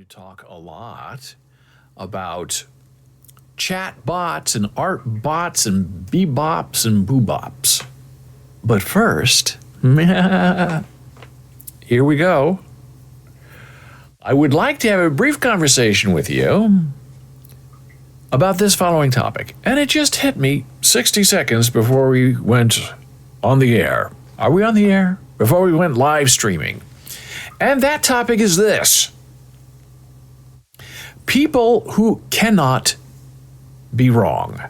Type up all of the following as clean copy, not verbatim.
talk a lot about chat bots and art bots and bebops and boobops. But first, here we go. I would like to have a brief conversation with you about this following topic. And it just hit me 60 seconds before we went on the air. Are we on the air? Before we went live streaming. And that topic is this: people who cannot be wrong.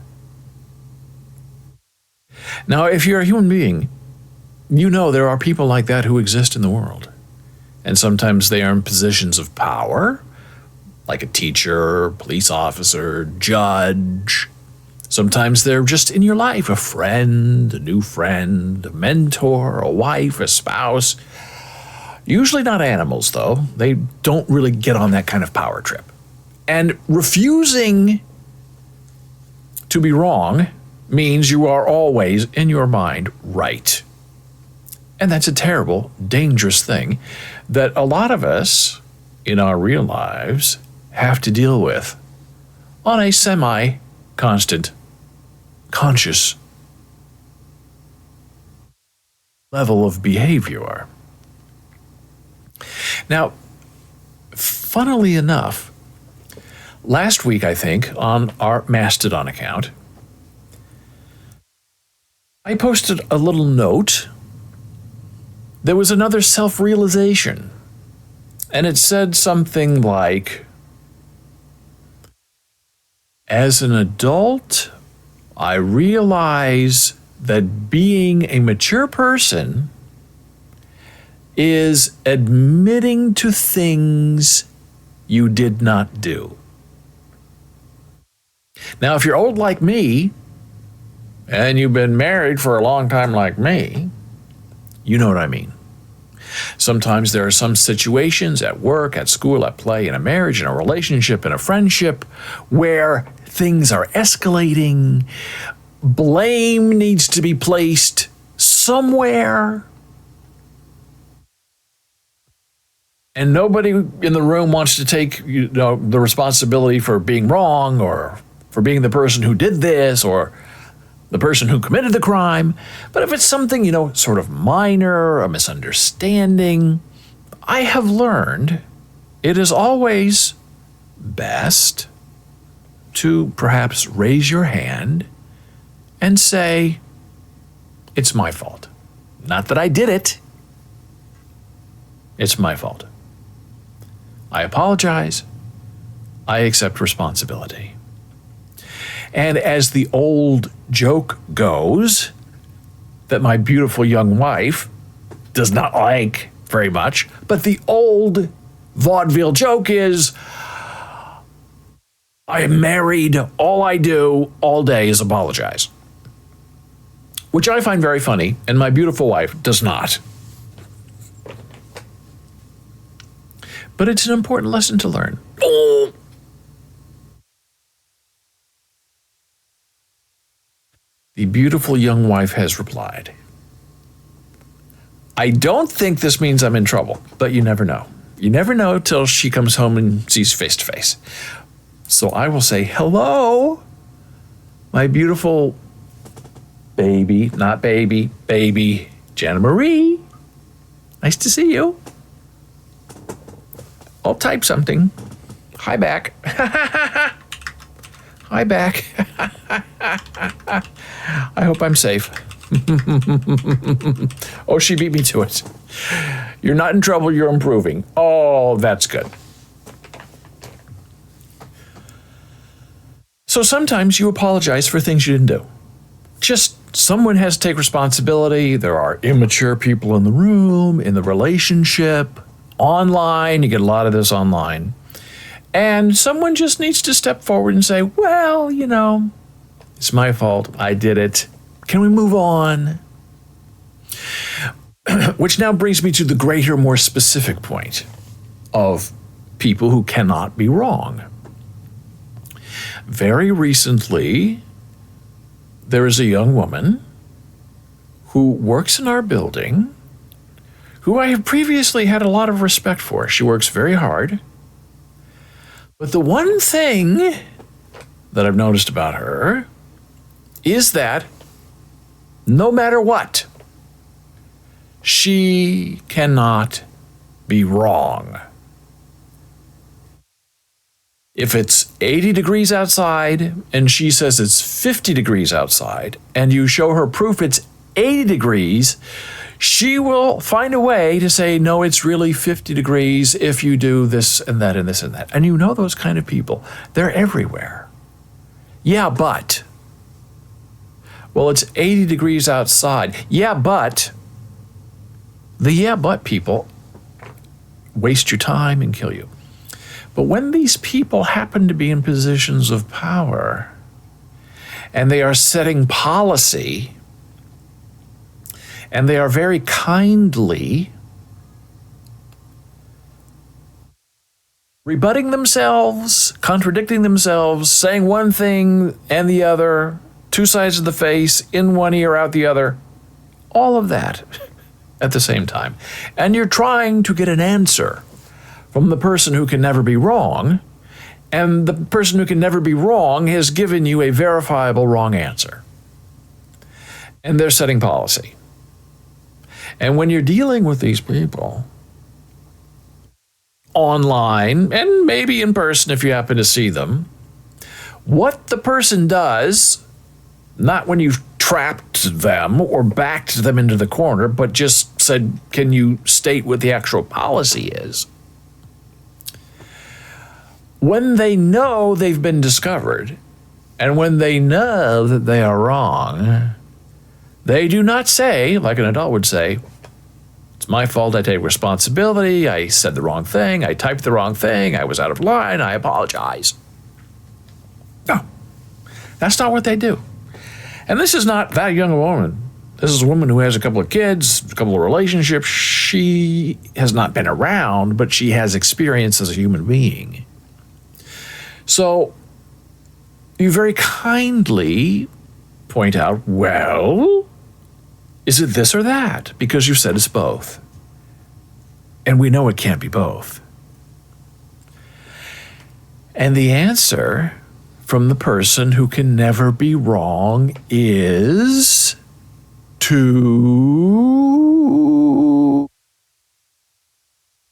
Now, if you're a human being, you know there are people like that who exist in the world. And sometimes they are in positions of power, like a teacher, police officer, judge. Sometimes they're just in your life, a friend, a new friend, a mentor, a wife, a spouse. Usually not animals, though. They don't really get on that kind of power trip. And refusing to be wrong means you are always, in your mind, right. And that's a terrible, dangerous thing that a lot of us in our real lives have to deal with on a semi-constant, conscious level of behavior. Now, funnily enough, last week, I think, on our Mastodon account, I posted a little note. There was another self-realization, and it said something like, as an adult, I realize that being a mature person is admitting to things you did not do. Now, if you're old like me, and you've been married for a long time like me, you know what I mean. Sometimes there are some situations at work, at school, at play, in a marriage, in a relationship, in a friendship, where things are escalating. Blame needs to be placed somewhere. And nobody in the room wants to take the responsibility for being wrong or for being the person who did this or the person who committed the crime. But if it's something, sort of minor, a misunderstanding, I have learned it is always best to perhaps raise your hand and say, it's my fault. Not that I did it. It's my fault. I apologize. I accept responsibility. And as the old joke goes, that my beautiful young wife does not like very much, but the old vaudeville joke is, I am married, all I do all day is apologize. Which I find very funny, and my beautiful wife does not. But it's an important lesson to learn. The beautiful young wife has replied, I don't think this means I'm in trouble, but you never know. You never know till she comes home and sees face to face. So I will say, hello, my beautiful baby, not baby, baby, Jana Marie. Nice to see you. I'll type something. Hi back. Hi back. I hope I'm safe. Oh, she beat me to it. You're not in trouble, you're improving. Oh, that's good. So sometimes you apologize for things you didn't do. Just someone has to take responsibility. There are immature people in the room, in the relationship, online. You get a lot of this online. And someone just needs to step forward and say, well, it's my fault. I did it. Can we move on? Which now brings me to the greater, more specific point of people who cannot be wrong. Very recently, there is a young woman who works in our building who I have previously had a lot of respect for. She works very hard. But the one thing that I've noticed about her is that no matter what, she cannot be wrong. If it's 80 degrees outside and she says it's 50 degrees outside and you show her proof it's 80 degrees, she will find a way to say, no, it's really 50 degrees if you do this and that and this and that. And you know those kind of people. They're everywhere. Yeah, but. Well, it's 80 degrees outside. Yeah, but. The yeah, but people waste your time and kill you. But when these people happen to be in positions of power and they are setting policy and they are very kindly rebutting themselves, contradicting themselves, saying one thing and the other, two sides of the face, in one ear, out the other, all of that at the same time. And you're trying to get an answer from the person who can never be wrong, and the person who can never be wrong has given you a verifiable wrong answer. And they're setting policy. And when you're dealing with these people, online, and maybe in person if you happen to see them, what the person does, not when you've trapped them or backed them into the corner, but just said, can you state what the actual policy is? When they know they've been discovered, and when they know that they are wrong, they do not say, like an adult would say, it's my fault, I take responsibility, I said the wrong thing, I typed the wrong thing, I was out of line, I apologize. No, that's not what they do. And this is not that young a woman. This is a woman who has a couple of kids, a couple of relationships. She has not been around, but she has experience as a human being. So you very kindly point out, well, is it this or that? Because you said it's both. And we know it can't be both. And the answer from the person who can never be wrong is to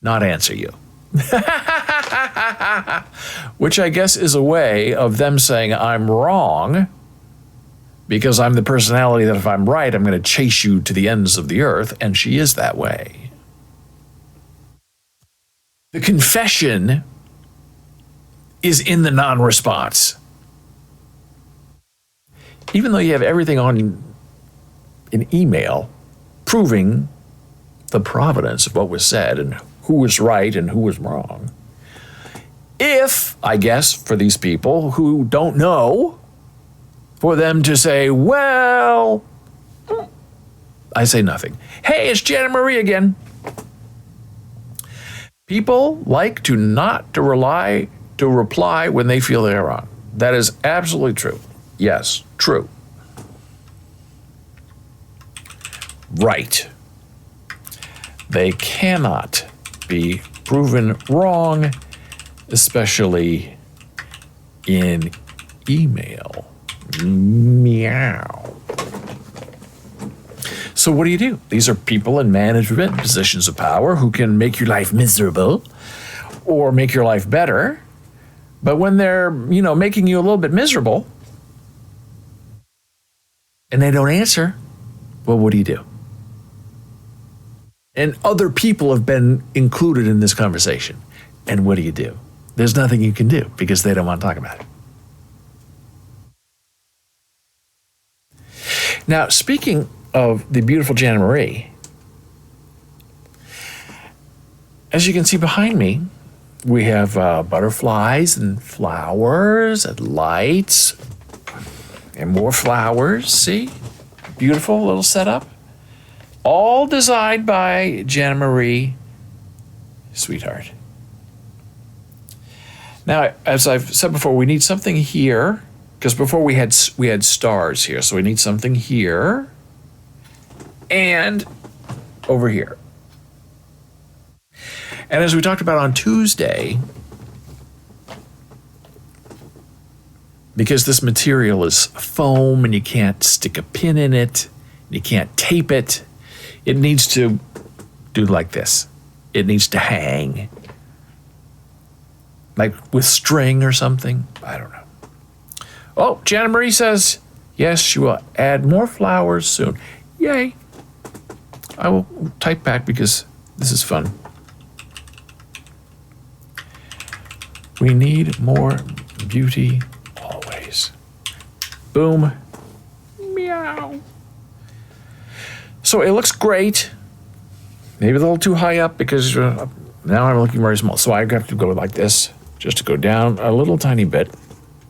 not answer you. Which I guess is a way of them saying I'm wrong because I'm the personality that if I'm right, I'm going to chase you to the ends of the earth, and she is that way. The confession is in the non-response. Even though you have everything on an email proving the provenance of what was said and who was right and who was wrong. If, I guess, for these people who don't know, for them to say, well, I say nothing. Hey, it's Jana Marie again. People like to not to reply when they feel they're wrong. That is absolutely true. Yes, true. Right. They cannot be proven wrong, especially in email. Meow. So what do? These are people in management positions of power who can make your life miserable or make your life better. But when they're, making you a little bit miserable and they don't answer, well, what do? And other people have been included in this conversation. And what do? There's nothing you can do because they don't want to talk about it. Now, speaking of the beautiful Jana Marie, as you can see behind me, we have butterflies and flowers and lights and more flowers. See? Beautiful little setup. All designed by Jana Marie, sweetheart. Now, as I've said before, we need something here, because before we had stars here, so we need something here and over here. And as we talked about on Tuesday, because this material is foam and you can't stick a pin in it, you can't tape it. It needs to do like this. It needs to hang. Like with string or something. I don't know. Oh, Jana Marie says, yes, she will add more flowers soon. Yay. I will type back because this is fun. We need more beauty always. Boom. Meow. So it looks great. Maybe a little too high up because now I'm looking very small. So I have to go like this just to go down a little tiny bit.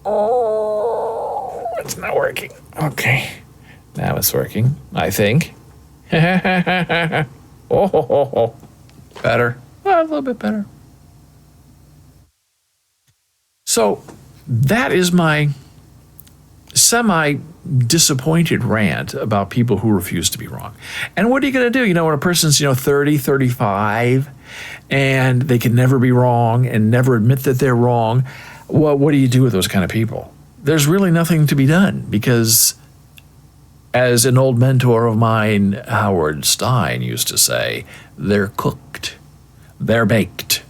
Oh, it's not working. Okay. Now it's working, I think. Oh, better. A little bit better. So that is my semi-disappointed rant about people who refuse to be wrong. And what are you going to do? You know, when a person's, 30, 35, and they can never be wrong and never admit that they're wrong, well, what do you do with those kind of people? There's really nothing to be done because, as an old mentor of mine, Howard Stein, used to say, they're cooked, they're baked.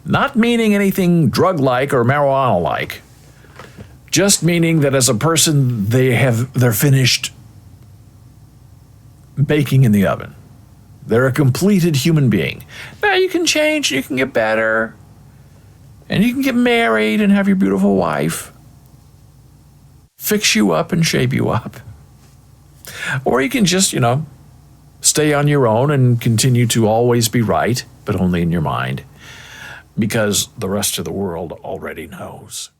Not meaning anything drug-like or marijuana-like, just meaning that as a person, they're finished baking in the oven. They're a completed human being. Now you can change, you can get better, and you can get married and have your beautiful wife fix you up and shape you up. Or you can just, stay on your own and continue to always be right, but only in your mind, because the rest of the world already knows.